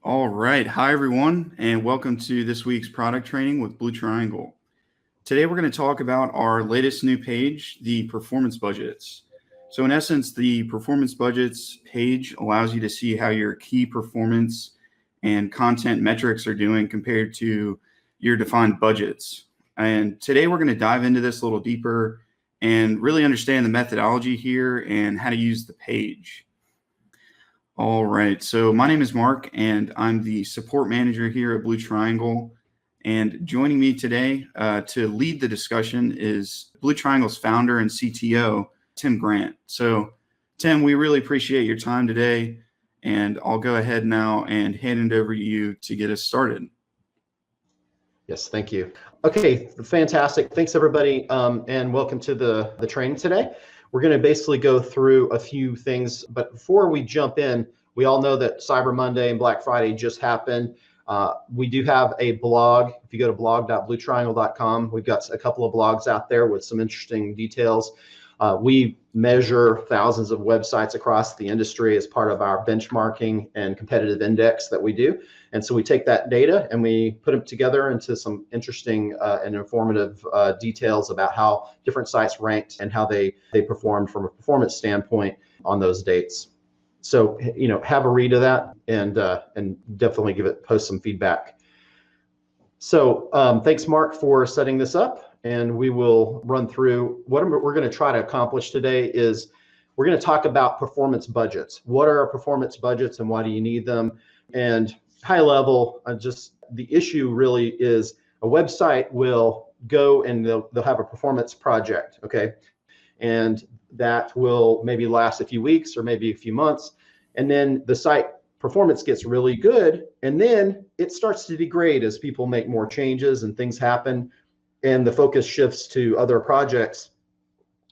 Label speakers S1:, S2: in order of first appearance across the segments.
S1: All right. Hi, everyone, and welcome to this week's product training with Blue Triangle. Today, we're going to talk about our latest new page, the performance budgets. So in essence, the performance budgets page allows you to see how your key performance and content metrics are doing compared to your defined budgets. And today, we're going to dive into this a little deeper and really understand the methodology here and how to use the page. All right, so my name is Mark, and I'm the support manager here at Blue Triangle. And joining me today to lead the discussion is Blue Triangle's founder and CTO, Tim Grant. So, Tim, we really appreciate your time today, and I'll go ahead now and hand it over to you to get us started.
S2: Yes, thank you. Okay, fantastic. Thanks, everybody, and welcome to the training today. We're going to basically go through a few things, but before we jump in, we all know that Cyber Monday and Black Friday just happened. We do have a blog. If you go to blog.bluetriangle.com, we've got a couple of blogs out there with some interesting details. We measure thousands of websites across the industry as part of our benchmarking and competitive index that we do. And so we take that data and we put them together into some interesting and informative details about how different sites ranked and how they performed from a performance standpoint on those dates. So, have a read of that and definitely post some feedback. So thanks, Mark, for setting this up. And we will run through what we're going to try to accomplish today is we're going to talk about performance budgets. What are our performance budgets and why do you need them? And high level, just the issue really is a website will go and they'll have a performance project, okay? And that will maybe last a few weeks or maybe a few months. And then the site performance gets really good. And then it starts to degrade as people make more changes and things happen. And the focus shifts to other projects.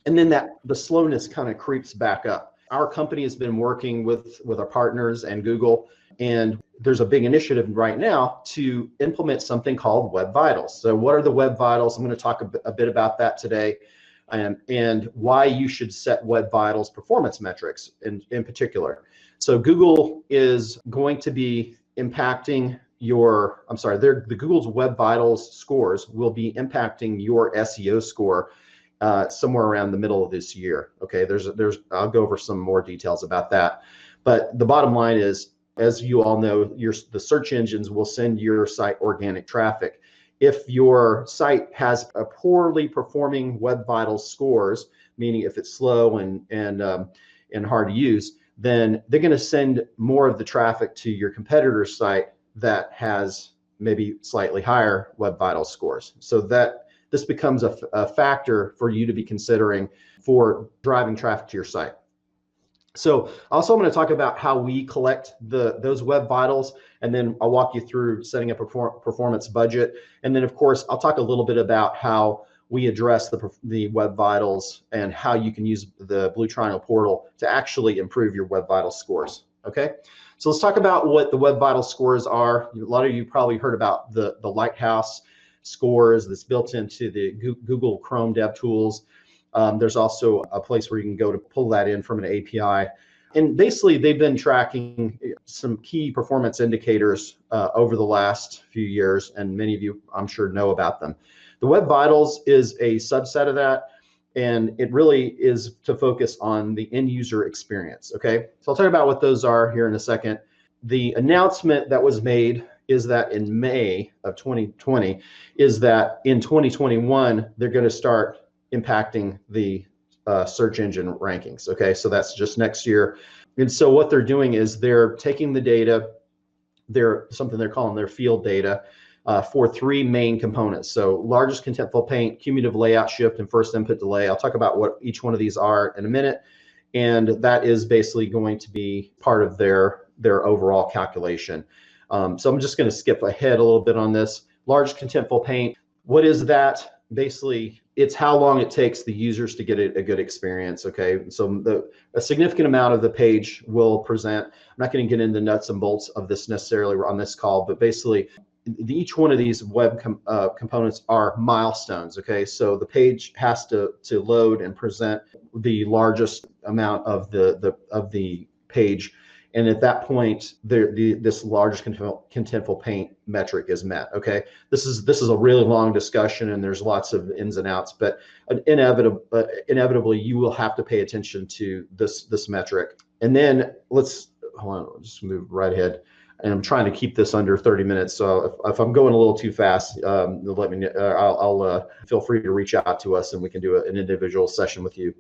S2: And then the slowness kind of creeps back up. Our company has been working with our partners and Google, and there's a big initiative right now to implement something called Web Vitals. So what are the Web Vitals? I'm going to talk a bit about that today and why you should set Web Vitals performance metrics in particular. So Google is going to be impacting the Google's Web Vitals scores will be impacting your SEO score somewhere around the middle of this year. Okay, I'll go over some more details about that. But the bottom line is, as you all know, the search engines will send your site organic traffic. If your site has a poorly performing Web Vitals scores, meaning if it's slow and hard to use, then they're going to send more of the traffic to your competitor's site that has maybe slightly higher Web Vitals scores. So that this becomes a factor for you to be considering for driving traffic to your site. So also I'm going to talk about how we collect those Web Vitals, and then I'll walk you through setting up a performance budget. And then of course, I'll talk a little bit about how we address the Web Vitals and how you can use the Blue Triangle portal to actually improve your Web Vitals scores. Okay. So let's talk about what the Web Vitals scores are. A lot of you probably heard about the Lighthouse scores that's built into the Google Chrome DevTools. There's also a place where you can go to pull that in from an API. And basically, they've been tracking some key performance indicators over the last few years, and many of you, I'm sure, know about them. The Web Vitals is a subset of that, and it really is to focus on the end user experience, okay? So I'll talk about what those are here in a second. The announcement that was made is that in May of 2020, is that in 2021, they're going to start impacting the search engine rankings, okay? So that's just next year. And so what they're doing is they're taking the data, they're calling their field data, for three main components. So largest contentful paint, cumulative layout shift, and first input delay. I'll talk about what each one of these are in a minute. And that is basically going to be part of their overall calculation. So I'm just going to skip ahead a little bit on this. Largest contentful paint, what is that? Basically, it's how long it takes the users to get a good experience, okay? So a significant amount of the page will present. I'm not going to get into nuts and bolts of this necessarily on this call, but basically each one of these web components are milestones. Okay, so the page has to load and present the largest amount of the page, and at that point, this largest contentful paint metric is met. Okay, this is a really long discussion, and there's lots of ins and outs, but inevitably you will have to pay attention to this metric. And then let's hold on, just move right ahead. And I'm trying to keep this under 30 minutes. So if I'm going a little too fast, let me. I'll feel free to reach out to us, and we can do an individual session with you.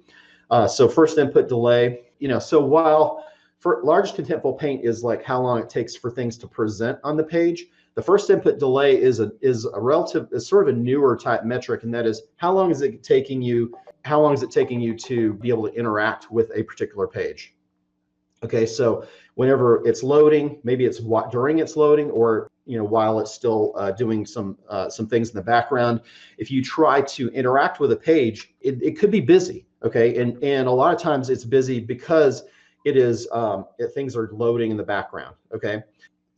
S2: So first input delay. So while for largest contentful paint is like how long it takes for things to present on the page, the first input delay is sort of a newer type metric, and that is how long is it taking you to be able to interact with a particular page. Okay, so whenever it's loading, maybe it's during it's loading, or while it's still doing some things in the background. If you try to interact with a page, it could be busy. Okay, and a lot of times it's busy because it is things are loading in the background. Okay,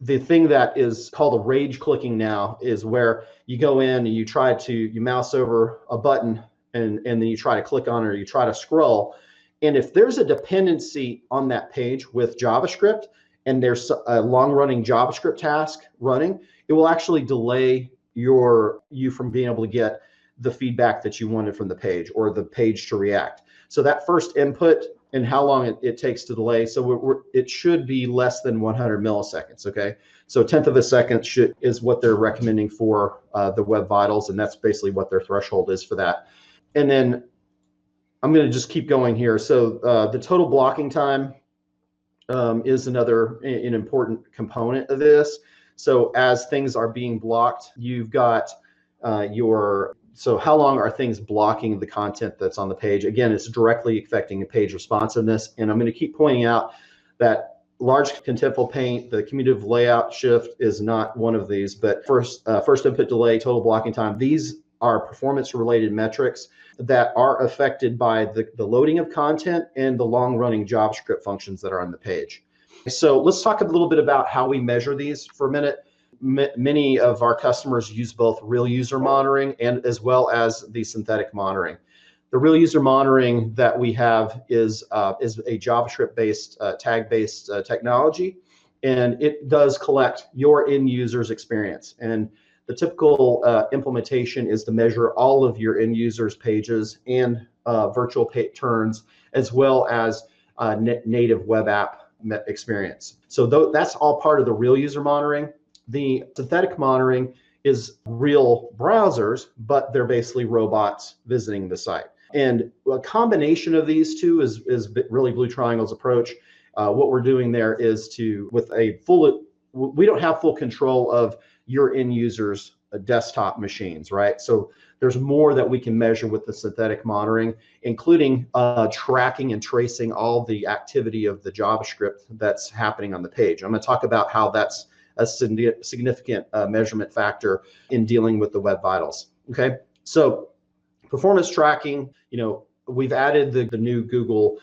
S2: the thing that is called a rage clicking now is where you go in and you mouse over a button and then you try to click on it, or you try to scroll. And if there's a dependency on that page with JavaScript, and there's a long-running JavaScript task running, it will actually delay you from being able to get the feedback that you wanted from the page, or the page to react. So that first input and how long it takes to delay, so it should be less than 100 milliseconds. Okay, so 1/10 of a second is what they're recommending for the Web Vitals, and that's basically what their threshold is for that. And then I'm going to just keep going here. So the total blocking time is an important component of this. So as things are being blocked, you've got so how long are things blocking the content that's on the page? Again, it's directly affecting the page responsiveness. And I'm going to keep pointing out that large contentful paint, the commutative layout shift is not one of these, but first input delay, total blocking time, these are performance related metrics that are affected by the loading of content and the long running JavaScript functions that are on the page. So let's talk a little bit about how we measure these for a minute. Many of our customers use both real user monitoring and as well as the synthetic monitoring. The real user monitoring that we have is a JavaScript based tag based technology, and it does collect your end user's experience. And the typical implementation is to measure all of your end users' pages and virtual turns, as well as native web app experience. So that's all part of the real user monitoring. The synthetic monitoring is real browsers, but they're basically robots visiting the site. And a combination of these two is really Blue Triangle's approach. What we're doing there is we don't have full control of your end users' desktop machines, right? So there's more that we can measure with the synthetic monitoring, including tracking and tracing all the activity of the JavaScript that's happening on the page. I'm going to talk about how that's a significant measurement factor in dealing with the Web Vitals. Okay, so performance tracking, we've added the new Google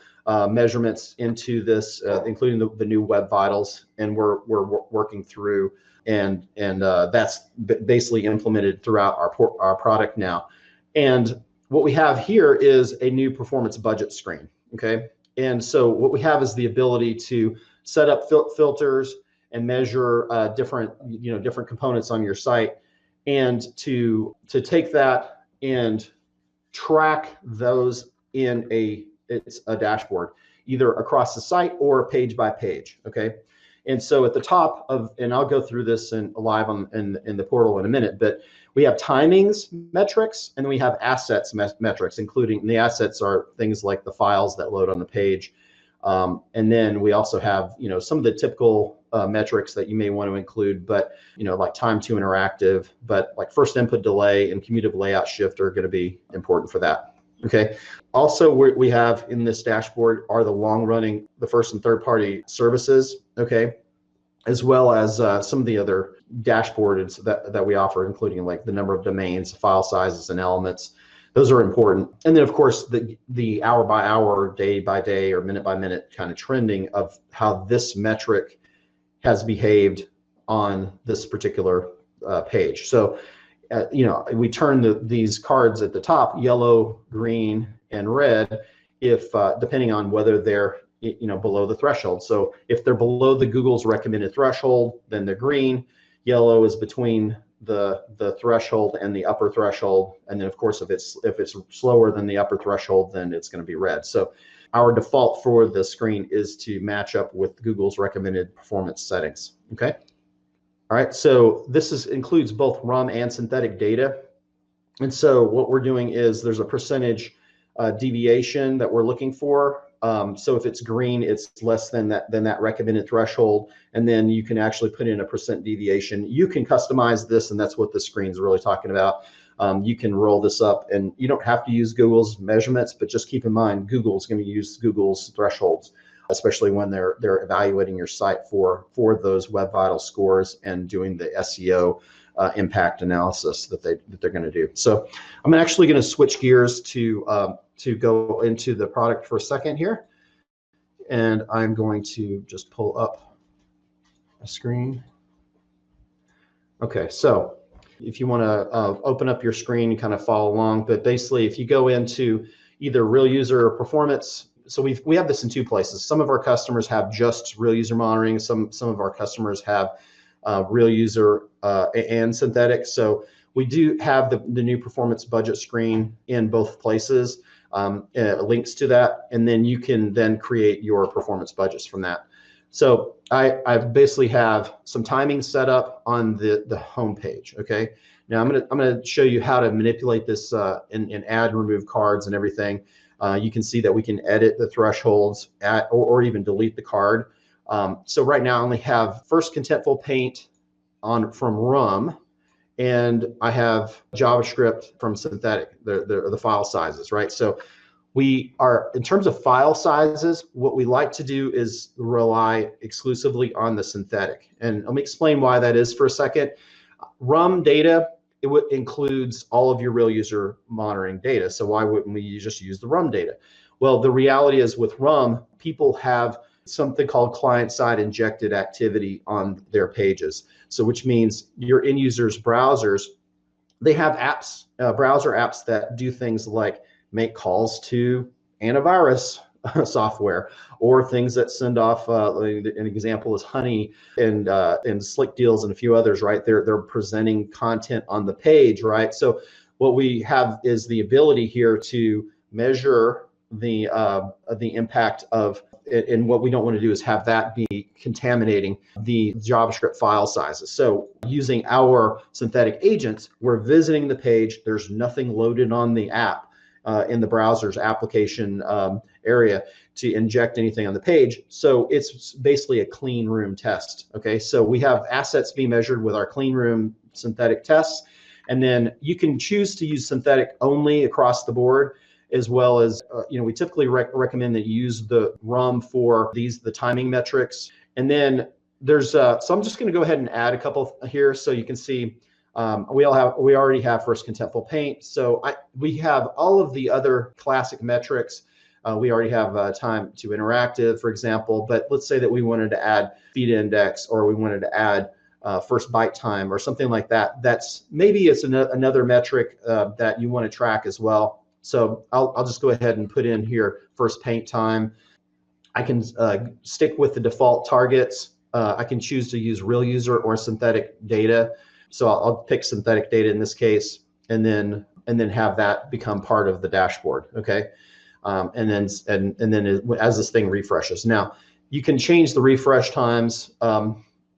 S2: measurements into this, including the new Web Vitals, and we're working through, and that's basically implemented throughout our product now. And what we have here is a new performance budget screen. Okay, and so what we have is the ability to set up filters and measure different components on your site, and to take that and track those in it's a dashboard, either across the site or page by page. Okay, and so at the top and I'll go through this live in the portal in a minute, but we have timings metrics, and then we have assets metrics, including the assets are things like the files that load on the page. And then we also have, some of the typical metrics that you may want to include, but, like time to interactive, but like first input delay and commutative layout shift are going to be important for that. Okay. Also, we have in this dashboard are the first and third party services. Okay. As well as some of the other dashboards that we offer, including like the number of domains, file sizes, and elements. Those are important. And then of course the hour by hour, day by day, or minute by minute kind of trending of how this metric has behaved on this particular page. So, we turn these cards at the top yellow, green, and red if depending on whether they're below the threshold. So if they're below the Google's recommended threshold, then they're green. Yellow is between the threshold and the upper threshold, and then of course if it's slower than the upper threshold, then it's going to be red. So our default for the screen is to match up with Google's recommended performance settings. Okay. All right. So this includes both RUM and synthetic data. And so what we're doing is there's a percentage deviation that we're looking for. So if it's green, it's less than that recommended threshold, and then you can actually put in a percent deviation. You can customize this, and that's what the screen is really talking about. You can roll this up, and you don't have to use Google's measurements, but just keep in mind Google's going to use Google's thresholds, especially when they're evaluating your site for those Web Vital scores and doing the SEO impact analysis that they're going to do. So I'm actually going to switch gears to go into the product for a second here, and I'm going to just pull up a screen. Okay, so if you want to open up your screen and kind of follow along, but basically if you go into either real user or performance, so we have this in two places. Some of our customers have just real user monitoring. Some of our customers have real user and synthetic. So we do have the new performance budget screen in both places, links to that, and then you can then create your performance budgets from that. So I basically have some timing set up on the home page. Okay. Now I'm gonna show you how to manipulate this and add and remove cards and everything. You can see that we can edit the thresholds or even delete the card. So right now I only have first contentful paint from RUM, and I have JavaScript from synthetic, the file sizes, right? So we are, in terms of file sizes, what we like to do is rely exclusively on the synthetic. And let me explain why that is for a second. RUM data, includes all of your real user monitoring data. So why wouldn't we just use the RUM data? Well, the reality is with RUM, people have something called client-side injected activity on their pages. So which means your end users' browsers, they have apps, browser apps that do things like make calls to antivirus software, or things that send off, an example is Honey and Slick Deals and a few others, right? They're presenting content on the page, right? So what we have is the ability here to measure the impact of, and what we don't want to do is have that be contaminating the JavaScript file sizes. So using our synthetic agents, we're visiting the page, there's nothing loaded on the app in the browser's application area to inject anything on the page. So it's basically a clean room test. Okay, so we have assets being measured with our clean room synthetic tests, and then you can choose to use synthetic only across the board, as well as we typically recommend that you use the RUM for the timing metrics. And then there's so I'm just going to go ahead and add a couple here so you can see. We already have first contentful paint. So we have all of the other classic metrics. We already have time to interactive, for example, but let's say that we wanted to add feed index, or we wanted to add first byte time or something like that. Maybe it's another metric that you want to track as well. So I'll just go ahead and put in here first paint time. I can stick with the default targets. I can choose to use real user or synthetic data. So I'll pick synthetic data in this case, and then have that become part of the dashboard. Okay, and then as this thing refreshes. Now you can change the refresh times.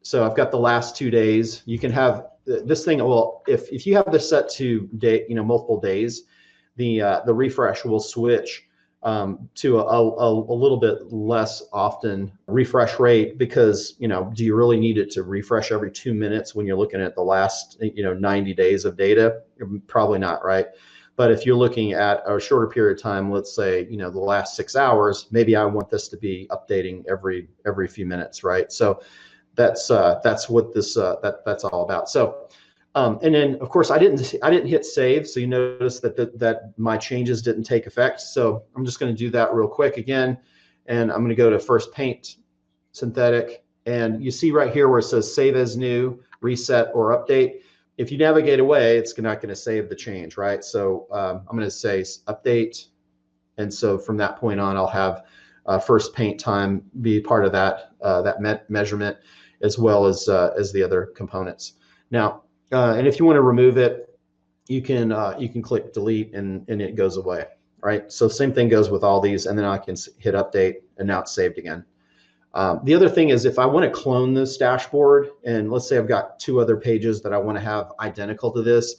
S2: So I've got the last 2 days. You can have this thing. Well, if you have this set to multiple days, the refresh will switch to a little bit less often refresh rate, because do you really need it to refresh every 2 minutes when you're looking at the last 90 days of data? Probably not, right? But if you're looking at a shorter period of time, let's say the last 6 hours, maybe I want this to be updating every few minutes, right? So that's what this that's all about. So and then of course I didn't hit save, so you notice that my changes didn't take effect. So I'm just going to do that real quick again, and I'm going to go to first paint synthetic, and you see right here where it says save as new, reset, or update. if you navigate away, it's not going to save the change, right? So I'm going to say update. And so from that point on, I'll have first paint time be part of that measurement, as well as the other components. Now, and if you want to remove it, you can click delete and it goes away, right? So same thing goes with all these, and then I can hit update, and now it's saved again. The other thing is, if I want to clone this dashboard, and let's say I've got 2 other pages that I want to have identical to this,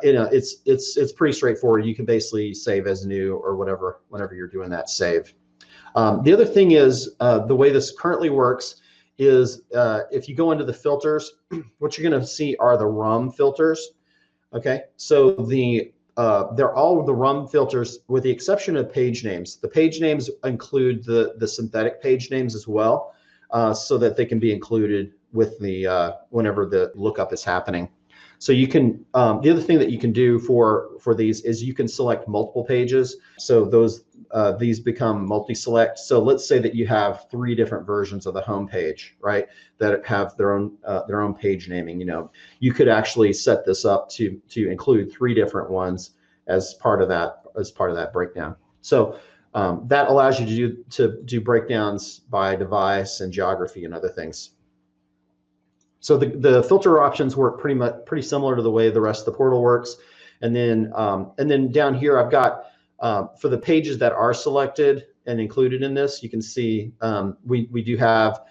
S2: it's pretty straightforward. You can basically save as new or whatever whenever you're doing that save. The other thing is, the way this currently works is, if you go into the filters, what you're going to see are the RUM filters. Okay, so they're all the RUM filters with the exception of page names. The page names include the synthetic page names as well, so that they can be included with the whenever the lookup is happening. So you can the other thing that you can do for these is you can select multiple pages. So these become multi-select. So let's say that you have 3 different versions of the home page, right, that have their own page naming. You could actually set this up to include 3 different ones as part of that breakdown. So that allows you to do breakdowns by device and geography and other things. So the filter options work pretty similar to the way the rest of the portal works. And then down here, I've got for the pages that are selected and included in this, you can see we do have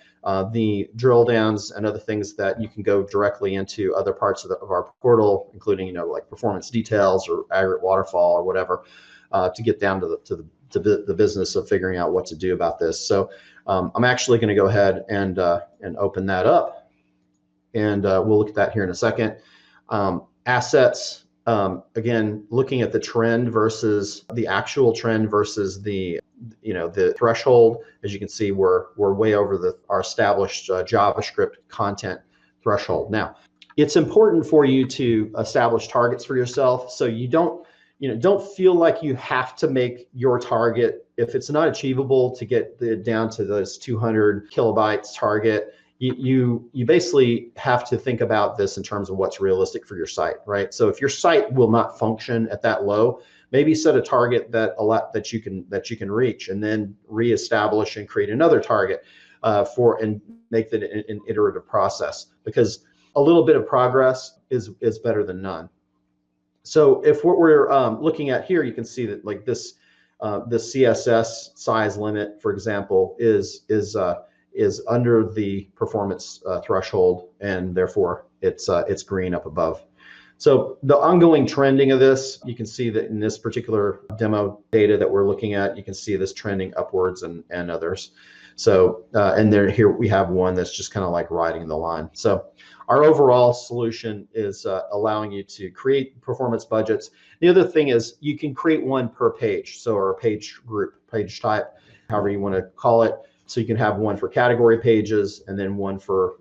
S2: the drill downs and other things that you can go directly into other parts of our portal, including like performance details or aggregate waterfall or whatever, to get down to the business of figuring out what to do about this. So I'm actually going to go ahead and open that up. And we'll look at that here in a second. Assets, again, looking at the trend versus the actual trend versus the threshold. As you can see, we're way over our established JavaScript content threshold. Now, it's important for you to establish targets for yourself, so you don't feel like you have to make your target. If it's not achievable to get down to those 200 kilobytes target, you basically have to think about this in terms of what's realistic for your site, right? So if your site will not function at that low, maybe set a target that you can reach, and then reestablish and create another target and make that an iterative process, because a little bit of progress is better than none. So if what we're looking at here, you can see that like this the CSS size limit, for example, is under the performance threshold, and therefore it's green up above. So the ongoing trending of this, you can see that in this particular demo data that we're looking at, you can see this trending upwards and others. So and here we have one that's just kind of like riding the line. So our overall solution is allowing you to create performance budgets. The other thing is you can create one per page, so or page group, page type, however you want to call it. So you can have one for category pages and then one for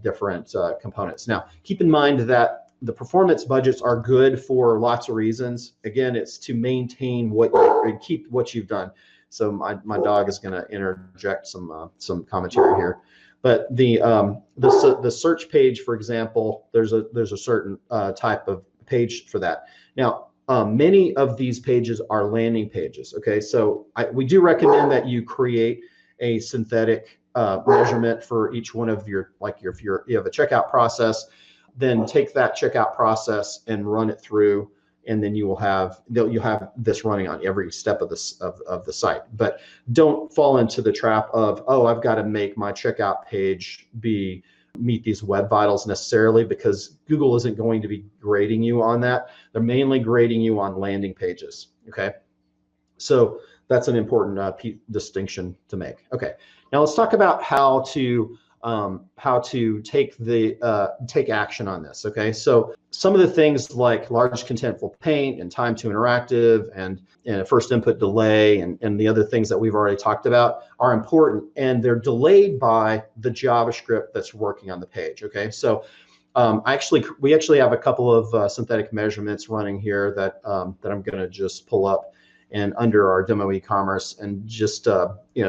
S2: different components. Now, keep in mind that the performance budgets are good for lots of reasons. Again, it's to maintain and keep what you've done. So my dog is going to interject some commentary here. But the search page, for example, there's a certain type of page for that. Now, many of these pages are landing pages. Okay, so we do recommend that you create a synthetic measurement for each one of your, if you have a checkout process, then take that checkout process and run it through, and then you'll have this running on every step of the site. But don't fall into the trap of, oh, I've got to make my checkout page meet these web vitals necessarily, because Google isn't going to be grading you on that. They're mainly grading you on landing pages. Okay, so that's an important distinction to make. Okay, now let's talk about how to take action on this. Okay, so some of the things like large contentful paint and time to interactive and first input delay and the other things that we've already talked about are important, and they're delayed by the JavaScript that's working on the page. Okay, so we actually have a couple of synthetic measurements running here that I'm going to just pull up. and under our demo e-commerce, and just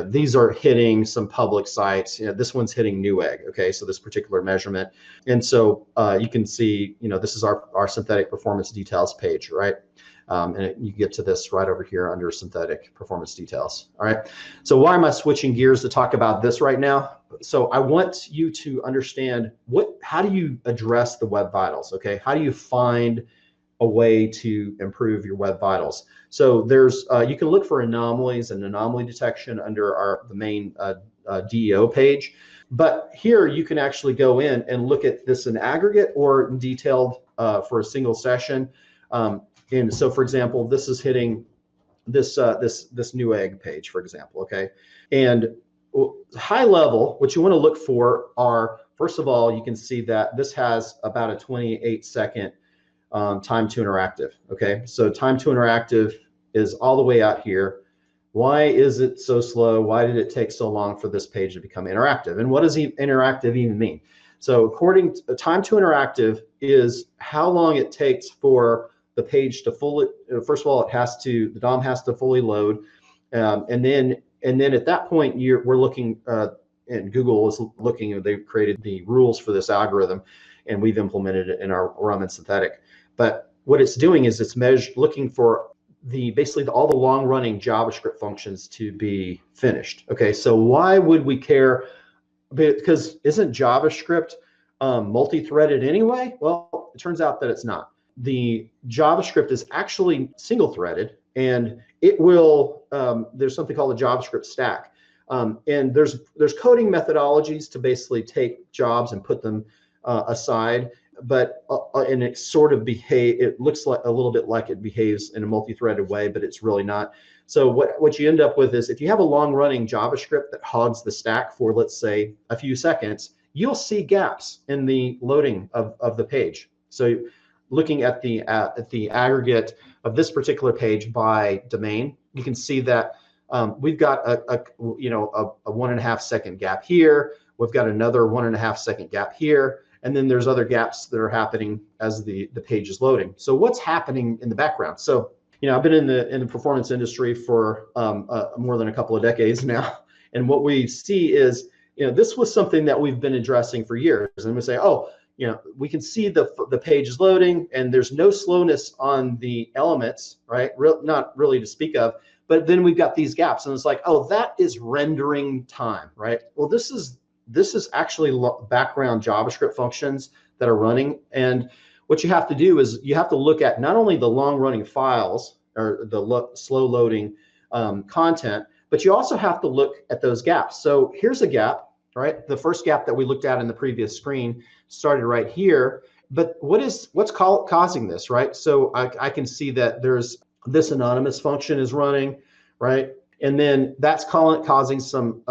S2: these are hitting some public sites. This one's hitting Newegg. Okay, so this particular measurement, and so you can see this is our synthetic performance details page, right? And you get to this right over here under synthetic performance details. All right, so why am I switching gears to talk about this right now? So I want you to understand how do you address the web vitals? Okay, how do you find a way to improve your web vitals? So there's you can look for anomalies and anomaly detection under the main DEO page, but here you can actually go in and look at this in aggregate or detailed for a single session. And so, for example, this is hitting this Newegg page, for example. Okay, and high level, what you want to look for are, first of all, you can see that this has about a 28-second time to interactive. Okay, so time to interactive is all the way out here. Why is it so slow? Why did it take so long for this page to become interactive? And what does interactive even mean? So according to time to interactive is how long it takes for the page to fully, first of all, the DOM has to fully load. And then at that point, we're looking, and Google is looking, they've created the rules for this algorithm, and we've implemented it in our Raman synthetic. But what it's doing is it's looking for basically all the long running JavaScript functions to be finished. Okay, so why would we care? Because isn't JavaScript multi-threaded anyway? Well, it turns out that it's not. The JavaScript is actually single threaded, and it will, there's something called a JavaScript stack. And there's coding methodologies to basically take jobs and put them aside, but and it sort of it looks like a little bit like it behaves in a multi-threaded way, but it's really not. So what you end up with is if you have a long running JavaScript that hogs the stack for, let's say, a few seconds, you'll see gaps in the loading of the page. So looking at the aggregate of this particular page by domain, you can see that we've got a 1.5 second gap here. We've got another 1.5 second gap here. And then there's other gaps that are happening as the page is loading. So what's happening in the background? So, I've been in the performance industry for more than a couple of decades now. And what we see is, this was something that we've been addressing for years. And we say, oh, we can see the page is loading and there's no slowness on the elements, right? Not really to speak of, but then we've got these gaps and it's like, oh, that is rendering time, right? Well, this is actually background JavaScript functions that are running. And what you have to do is you have to look at not only the long running files or the slow loading content, but you also have to look at those gaps. So here's a gap. Right, the first gap that we looked at in the previous screen started right here. But what's causing this, right? So I can see that there's this anonymous function is running, right? And then that's calling some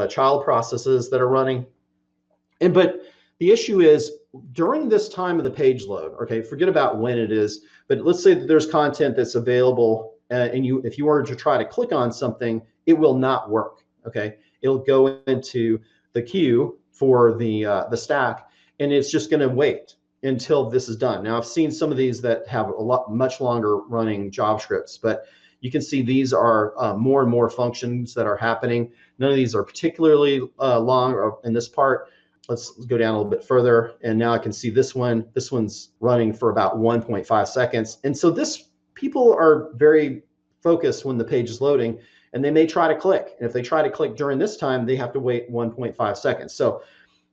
S2: child processes that are running. But the issue is during this time of the page load. Okay, forget about when it is, but let's say that there's content that's available, and if you were to try to click on something, it will not work. Okay. It'll go into the queue for the stack, and it's just going to wait until this is done. Now, I've seen some of these that have much longer running JavaScripts, but you can see these are more and more functions that are happening. None of these are particularly long in this part. Let's go down a little bit further, and now I can see this one. This one's running for about 1.5 seconds, and so people are very focused when the page is loading. And they may try to click. And if they try to click during this time, they have to wait 1.5 seconds. So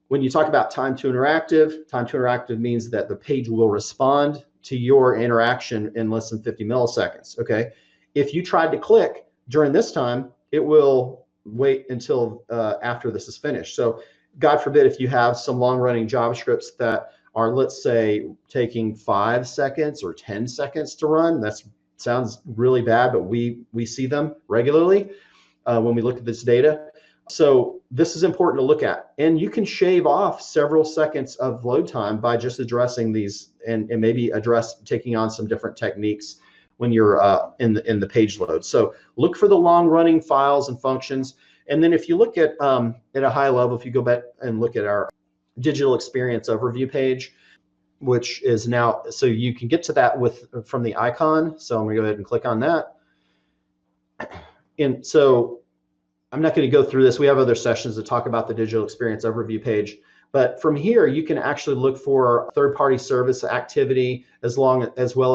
S2: when you talk about time to interactive means that the page will respond to your interaction in less than 50 milliseconds. Okay. If you tried to click during this time, it will wait until after this is finished. So God forbid if you have some long running JavaScripts that are, let's say, taking 5 seconds or 10 seconds to run, sounds really bad, but we see them regularly when we look at this data. So this is important to look at, and you can shave off several seconds of load time by just addressing these and maybe taking on some different techniques when you're in the page load. So look for the long running files and functions. And then if you look at a high level, if you go back and look at our digital experience overview page, which is now, so you can get to that from the icon. So I'm gonna go ahead and click on that. And so I'm not going to go through this. We have other sessions to talk about the digital experience overview page. But from here, you can actually look for third-party service activity as well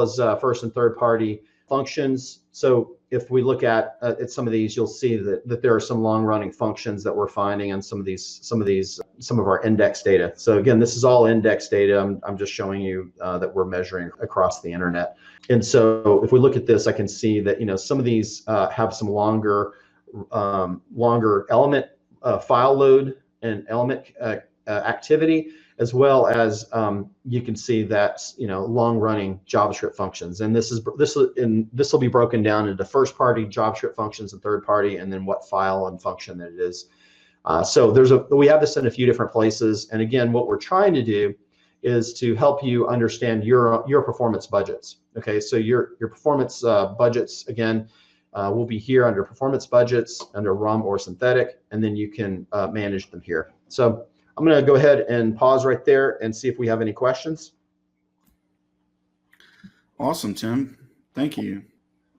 S2: as first and third-party functions. So if we look at some of these, you'll see that there are some long-running functions that we're finding on some of our index data. So again, this is all index data. I'm just showing you that we're measuring across the internet. And so if we look at this, I can see that some of these have some longer element file load and element activity, as well as you can see that long-running JavaScript functions. And this will be broken down into first-party JavaScript functions and third-party, and then what file and function that it is. So we have this in a few different places. And again, what we're trying to do is to help you understand your performance budgets. Okay, so your performance budgets again. Will be here under performance budgets, under RUM or synthetic, and then you can manage them here. So I'm going to go ahead and pause right there and see if we have any questions.
S1: Awesome, Tim. Thank you.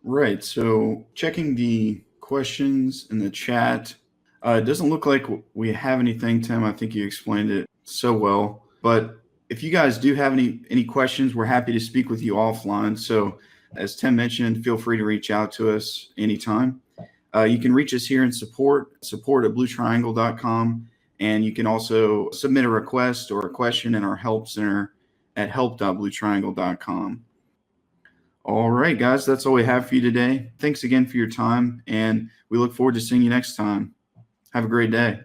S1: Right, so checking the questions in the chat. It doesn't look like we have anything, Tim. I think you explained it so well. But if you guys do have any questions, we're happy to speak with you offline. So as Tim mentioned, feel free to reach out to us anytime. You can reach us here in support at bluetriangle.com. And you can also submit a request or a question in our help center at help.bluetriangle.com. All right, guys, that's all we have for you today. Thanks again for your time, and we look forward to seeing you next time. Have a great day.